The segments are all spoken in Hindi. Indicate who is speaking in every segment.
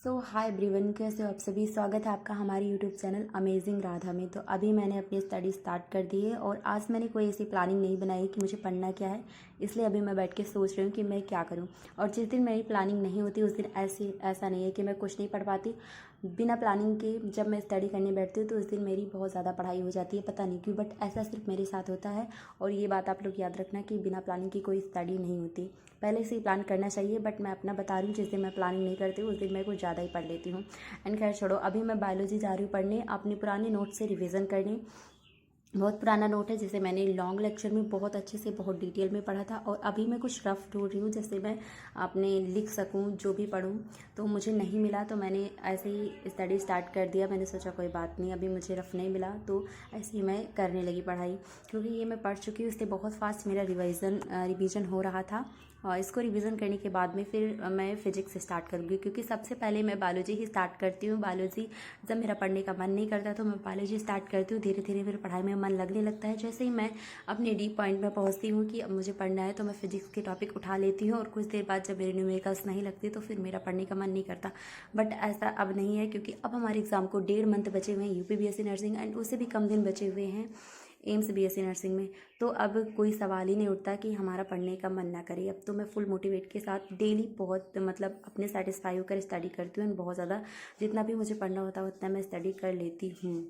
Speaker 1: हाय एवरीवन, कैसे हो आप सभी। स्वागत है आपका हमारे यूट्यूब चैनल अमेजिंग राधा में। तो अभी मैंने अपनी स्टडी स्टार्ट कर दी है और आज मैंने कोई ऐसी प्लानिंग नहीं बनाई कि मुझे पढ़ना क्या है। इसलिए अभी मैं बैठ के सोच रही हूँ कि मैं क्या करूँ। और जिस दिन मेरी प्लानिंग नहीं होती उस दिन ऐसा नहीं है कि मैं कुछ नहीं पढ़ पाती। बिना प्लानिंग के जब मैं स्टडी करने बैठती हूँ तो उस दिन मेरी बहुत ज़्यादा पढ़ाई हो जाती है, पता नहीं क्यों, बट ऐसा सिर्फ मेरे साथ होता है। और ये बात आप लोग याद रखना कि बिना प्लानिंग की कोई स्टडी नहीं होती। पहले से ही प्लान करना चाहिए, बट मैं अपना बता रही हूँ, जिस दिन मैं प्लानिंग नहीं करती उस दिन मैं कुछ ज़्यादा ही पढ़ लेती हूँ। एंड खैर छोड़ो, अभी मैं बायोलॉजी जा रही हूँ पढ़ने, अपने पुराने नोट से रिवीजन करने। बहुत पुराना नोट है जिसे मैंने लॉन्ग लेक्चर में बहुत अच्छे से बहुत डिटेल में पढ़ा था और अभी मैं कुछ रफ ढूंढ रही हूँ जिससे मैं अपने लिख सकूँ जो भी पढूँ। तो मुझे नहीं मिला तो मैंने ऐसे ही स्टडी स्टार्ट कर दिया। मैंने सोचा कोई बात नहीं, अभी मुझे रफ नहीं मिला तो ऐसे ही मैं करने लगी पढ़ाई, क्योंकि ये मैं पढ़ चुकी हूँ इसलिए बहुत फास्ट मेरा रिवीजन हो रहा था। और इसको रिवीजन करने के बाद में फिर मैं फिजिक्स स्टार्ट करूँगी, क्योंकि सबसे पहले मैं बायोलॉजी ही स्टार्ट करती हूँ। बायोलॉजी जब मेरा पढ़ने का मन नहीं करता तो मैं बायोलॉजी स्टार्ट करती हूँ। धीरे धीरे फिर पढ़ाई में मन लगने लगता है। जैसे ही मैं अपने डीप पॉइंट में पहुँचती हूँ कि अब मुझे पढ़ना है तो मैं फिजिक्स के टॉपिक उठा लेती हूँ और कुछ देर बाद जब मेरी न्यूमेरिकल्स नहीं लगती तो फिर मेरा पढ़ने का मन नहीं करता। बट ऐसा अब नहीं है, क्योंकि अब हमारे एग्ज़ाम को 1.5 मंथ बचे हुए हैं यूपी बीएससी नर्सिंग, एंड उससे भी कम दिन बचे हुए हैं एम्स बीएससी नर्सिंग में। तो अब कोई सवाल ही नहीं उठता कि हमारा पढ़ने का मन ना करे। अब तो मैं फुल मोटिवेट के साथ डेली बहुत अपने सेटिस्फाई होकर स्टडी करती हूँ, एंड बहुत ज़्यादा जितना भी मुझे पढ़ना होता है उतना मैं स्टडी कर लेती हूँ।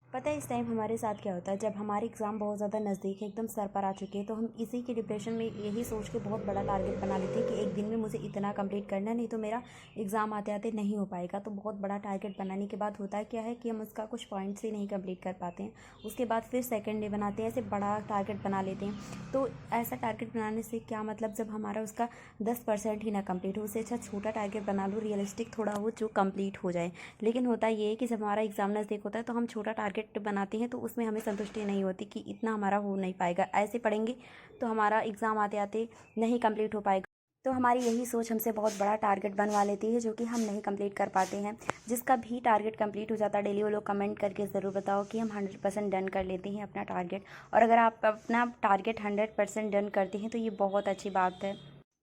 Speaker 1: पता है इस टाइम हमारे साथ क्या होता है, जब हमारे एग्ज़ाम बहुत ज़्यादा नज़दीक है, एकदम सर पर आ चुके हैं, तो हम इसी के डिप्रेशन में यही सोच के बहुत बड़ा टारगेट बना लेते हैं कि एक दिन में मुझे इतना कंप्लीट करना, नहीं तो मेरा एग्ज़ाम आते आते नहीं हो पाएगा। तो बहुत बड़ा टारगेट बनाने के बाद होता है क्या है कि हम उसका कुछ पॉइंट्स ही नहीं कंप्लीट कर पाते हैं। उसके बाद फिर सेकेंड डे बनाते हैं, ऐसे बड़ा टारगेट बना लेते हैं। तो ऐसा टारगेट बनाने से क्या मतलब, जब हमारा उसका 10% ही ना कंप्लीट हो, उससे अच्छा छोटा टारगेट बना लो, रियलिस्टिक थोड़ा हो, जो कंप्लीट हो जाए। लेकिन होता ये है कि जब हमारा एग्ज़ाम नज़दीक होता है तो हम छोटा टारगेट बनाते हैं तो उसमें हमें संतुष्टि नहीं होती कि इतना हमारा हो नहीं पाएगा, ऐसे पढ़ेंगे तो हमारा एग्ज़ाम आते आते नहीं कंप्लीट हो पाएगा। तो हमारी यही सोच हमसे बहुत बड़ा टारगेट बनवा लेती है, जो कि हम नहीं कंप्लीट कर पाते हैं। जिसका भी टारगेट कंप्लीट हो जाता है डेली, वो लोग कमेंट करके ज़रूर बताओ कि हम 100% डन कर लेते हैं अपना टारगेट। और अगर आप अपना टारगेट 100% डन करते हैं तो ये बहुत अच्छी बात है।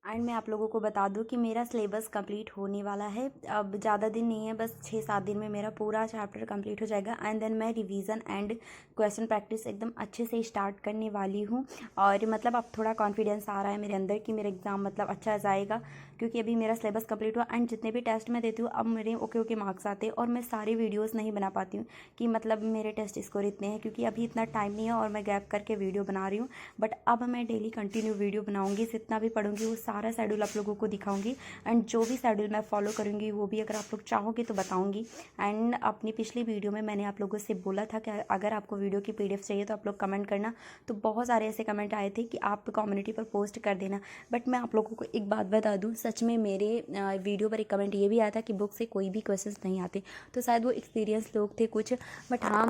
Speaker 1: एंड मैं आप लोगों को बता दूं कि मेरा सिलेबस कंप्लीट होने वाला है। अब ज़्यादा दिन नहीं है, बस 6-7 दिन में मेरा पूरा चैप्टर कंप्लीट हो जाएगा। एंड देन मैं रिवीजन एंड क्वेश्चन प्रैक्टिस एकदम अच्छे से स्टार्ट करने वाली हूँ। और अब थोड़ा कॉन्फिडेंस आ रहा है मेरे अंदर कि मेरा एग्ज़ाम अच्छा जाएगा, क्योंकि अभी मेरा सिलेबस कंप्लीट हुआ। एंड जितने भी टेस्ट मैं देती हूँ अब मेरे ओके मार्क्स आते हैं। और मैं सारे वीडियोज़ नहीं बना पाती हूँ कि मेरे टेस्ट स्कोर इतने हैं, क्योंकि अभी इतना टाइम नहीं है और मैं गैप करके वीडियो बना रही हूँ। बट अब मैं डेली कंटिन्यू वीडियो बनाऊँगी, जितना भी पढ़ूंगी वो सारा शेड्यूल आप लोगों को दिखाऊंगी। एंड जो भी शेड्यूल मैं फॉलो करूंगी वो भी अगर आप लोग चाहोगे तो बताऊंगी। एंड अपनी पिछली वीडियो में मैंने आप लोगों से बोला था कि अगर आपको वीडियो की पीडीएफ चाहिए तो आप लोग कमेंट करना। तो बहुत सारे ऐसे कमेंट आए थे कि आप कम्युनिटी पर पोस्ट कर देना। बट मैं आप लोगों को एक बात बता दूँ, सच में मेरे वीडियो पर एक कमेंट ये भी आया था कि बुक से कोई भी क्वेश्चन नहीं आते। तो शायद वो एक्सपीरियंस लोग थे कुछ, बट हाँ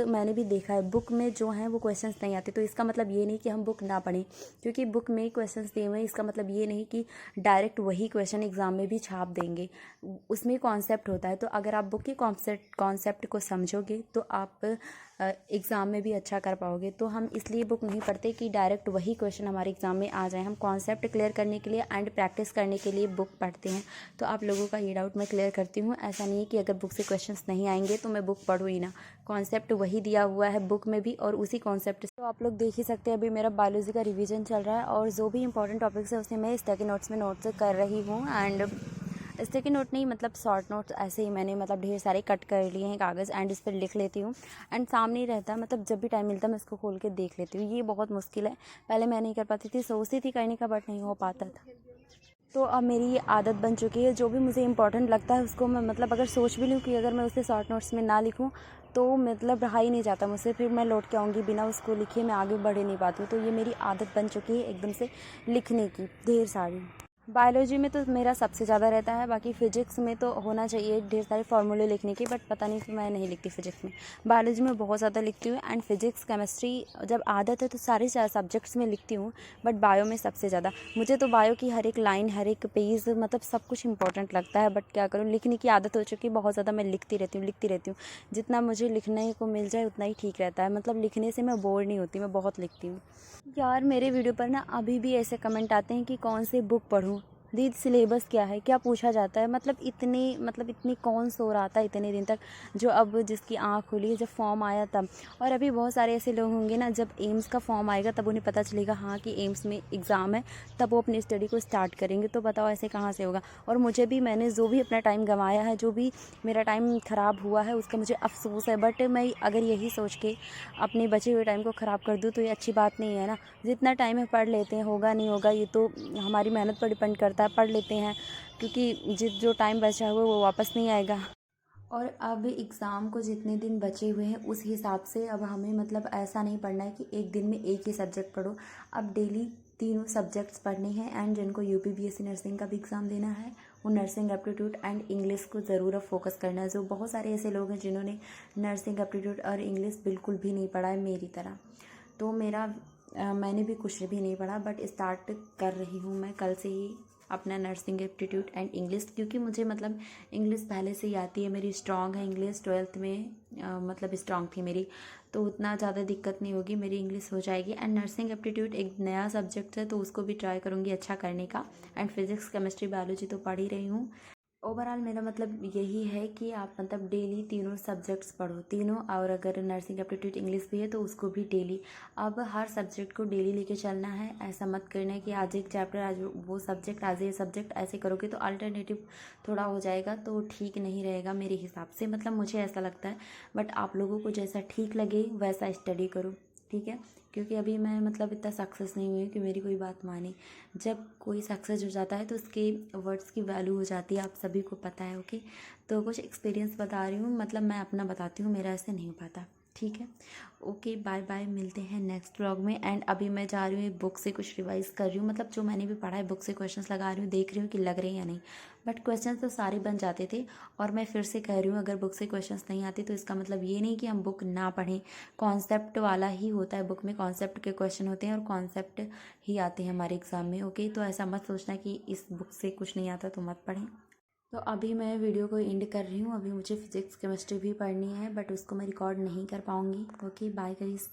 Speaker 1: मैंने भी देखा है बुक में जो है वो क्वेश्चंस नहीं आते। तो इसका मतलब ये नहीं कि हम बुक ना पढ़ें, क्योंकि बुक में क्वेश्चंस दिए हुए हैं, इसका मतलब ये नहीं कि डायरेक्ट वही क्वेश्चन एग्ज़ाम में भी छाप देंगे। उसमें कॉन्सेप्ट होता है। तो अगर आप बुक के कॉन्सेप्ट को समझोगे तो आप एग्ज़ाम में भी अच्छा कर पाओगे। तो हम इसलिए बुक नहीं पढ़ते कि डायरेक्ट वही क्वेश्चन हमारे एग्ज़ाम में आ जाए। हम कॉन्सेप्ट क्लियर करने के लिए एंड प्रैक्टिस करने के लिए बुक पढ़ते हैं। तो आप लोगों का ये डाउट मैं क्लियर करती हूँ। ऐसा नहीं है कि अगर बुक से क्वेश्चंस नहीं आएंगे तो मैं बुक पढ़ूँ ही ना। कॉन्सेप्ट वही दिया हुआ है बुक में भी और उसी कॉन्सेप्ट से। तो आप लोग देख ही सकते हैं अभी मेरा बायोलॉजी का रिवीजन चल रहा है और जो भी इंपॉर्टेंट टॉपिक्स है उसमें मैं स्टडी नोट्स में नोट्स कर रही हूँ। एंड स्टिकी नोट नहीं, शॉर्ट नोट्स ऐसे ही मैंने ढेर सारे कट कर लिए हैं कागज़, एंड इस पर लिख लेती हूँ। एंड सामने ही रहता है, जब भी टाइम मिलता है मैं इसको खोल के देख लेती हूँ। ये बहुत मुश्किल है, पहले मैं नहीं कर पाती थी, सोचती थी करने का बट नहीं हो पाता था। तो अब मेरी ये आदत बन चुकी है, जो भी मुझे इंपॉर्टेंट लगता है उसको मैं अगर सोच भी लूँ कि अगर मैं उसे शॉर्ट नोट्स में ना लिखूँ तो रहा ही नहीं जाता मुझसे। फिर मैं लौट के आऊँगी बिना उसको लिखे, मैं आगे बढ़ ही नहीं पाती हूँ। तो ये मेरी आदत बन चुकी है एकदम से लिखने की ढेर सारी। बायोलॉजी में तो मेरा सबसे ज़्यादा रहता है, बाकी फ़िज़िक्स में तो होना चाहिए ढेर सारे फार्मूले लिखने की, बट पता नहीं कि मैं नहीं लिखती फ़िज़िक्स में। बायोलॉजी में बहुत ज़्यादा लिखती हूँ। एंड फिज़िक्स केमिस्ट्री जब आदत है तो सारे सब्जेक्ट्स में लिखती हूँ, बट बायो में सबसे ज़्यादा। मुझे तो बायो की हर एक लाइन, हर एक पेज, सब कुछ इंपॉर्टेंट लगता है। बट क्या करूँ, लिखने की आदत हो चुकी है बहुत ज़्यादा, मैं लिखती रहती हूँ। जितना मुझे लिखने को मिल जाए उतना ही ठीक रहता है। लिखने से मैं बोर नहीं होती, मैं बहुत लिखती हूँ। यार मेरे वीडियो पर ना अभी भी ऐसे कमेंट आते हैं कि कौन से बुक पढूं। दीदी सिलेबस क्या है, क्या पूछा जाता है, मतलब इतनी कौन सो रहा था इतने दिन तक, जो अब जिसकी आँख खुली जब फॉर्म आया तब। और अभी बहुत सारे ऐसे लोग होंगे ना, जब एम्स का फॉर्म आएगा तब उन्हें पता चलेगा हाँ कि एम्स में एग्ज़ाम है, तब वो अपनी स्टडी को स्टार्ट करेंगे। तो बताओ ऐसे कहाँ से होगा। और मुझे भी, मैंने जो भी अपना टाइम गंवाया है, जो भी मेरा टाइम ख़राब हुआ है, उसका मुझे अफ़सोस है। बट मैं अगर यही सोच के अपने बचे हुए टाइम को ख़राब कर दूँ तो ये अच्छी बात नहीं है ना। जितना टाइम है पढ़ लेते हैं, होगा नहीं होगा ये तो हमारी मेहनत पर डिपेंड करता है। पढ़ लेते हैं, क्योंकि जो टाइम बचा हुआ है वो वापस नहीं आएगा। और अब एग्ज़ाम को जितने दिन बचे हुए हैं उस हिसाब से अब हमें मतलब ऐसा नहीं पढ़ना है कि एक दिन में एक ही सब्जेक्ट पढ़ो। अब डेली तीनों सब्जेक्ट्स पढ़ने हैं। एंड जिनको यूपी बीएससी नर्सिंग का भी एग्ज़ाम देना है, वो नर्सिंग एप्टीट्यूड एंड इंग्लिश को ज़रूर अब फोकस करना है। जो बहुत सारे ऐसे लोग हैं जिन्होंने नर्सिंग एप्टीट्यूड और इंग्लिश बिल्कुल भी नहीं पढ़ा है मेरी तरह। तो मैंने भी कुछ भी नहीं पढ़ा, बट स्टार्ट कर रही हूँ मैं कल से ही अपना नर्सिंग एप्टीट्यूड एंड इंग्लिश, क्योंकि मुझे मतलब इंग्लिश पहले से ही आती है, मेरी स्ट्रॉन्ग है इंग्लिश। 12th में मतलब स्ट्रॉन्ग थी मेरी, तो उतना ज़्यादा दिक्कत नहीं होगी, मेरी इंग्लिश हो जाएगी। एंड नर्सिंग एप्टीट्यूड एक नया सब्जेक्ट है, तो उसको भी ट्राई करूँगी अच्छा करने का। एंड फिज़िक्स केमिस्ट्री बायोलॉजी तो पढ़ ही रही हूँ। ओवरऑल मेरा मतलब यही है कि आप मतलब डेली तीनों सब्जेक्ट्स पढ़ो, तीनों। और अगर नर्सिंग एप्टीट्यूड इंग्लिश भी है तो उसको भी डेली। अब हर सब्जेक्ट को डेली लेके चलना है। ऐसा मत करना है कि आज एक चैप्टर, आज वो सब्जेक्ट, आज ये सब्जेक्ट, ऐसे करोगे तो अल्टरनेटिव थोड़ा हो जाएगा, तो ठीक नहीं रहेगा मेरे हिसाब से, मतलब मुझे ऐसा लगता है। बट आप लोगों को जैसा ठीक लगे वैसा स्टडी करो, ठीक है। क्योंकि अभी मैं मतलब इतना सक्सेस नहीं हुई हूँ कि मेरी कोई बात माने। जब कोई सक्सेस हो जाता है तो उसके वर्ड्स की वैल्यू हो जाती है, आप सभी को पता है। ओके, तो कुछ एक्सपीरियंस बता रही हूँ, मतलब मैं अपना बताती हूँ, मेरा ऐसे नहीं हो पाता, ठीक है। ओके, बाय बाय, मिलते हैं नेक्स्ट व्लॉग में। एंड अभी मैं जा रही हूँ एक बुक से कुछ रिवाइज़ कर रही हूँ, मतलब जो मैंने भी पढ़ा है बुक से क्वेश्चंस लगा रही हूँ, देख रही हूँ कि लग रहे हैं या नहीं। बट क्वेश्चंस तो सारे बन जाते थे। और मैं फिर से कह रही हूँ, अगर बुक से क्वेश्चंस नहीं आते तो इसका मतलब ये नहीं कि हम बुक ना पढ़ें। कॉन्सेप्ट वाला ही होता है, बुक में कॉन्सेप्ट के क्वेश्चन होते हैं और कॉन्सेप्ट ही आते हैं हमारे एग्ज़ाम में। ओके, तो ऐसा मत सोचना कि इस बुक से कुछ नहीं आता तो मत पढ़ें। तो अभी मैं वीडियो को एंड कर रही हूँ। अभी मुझे फिजिक्स केमिस्ट्री भी पढ़नी है, बट उसको मैं रिकॉर्ड नहीं कर पाऊँगी। Okay, bye guys.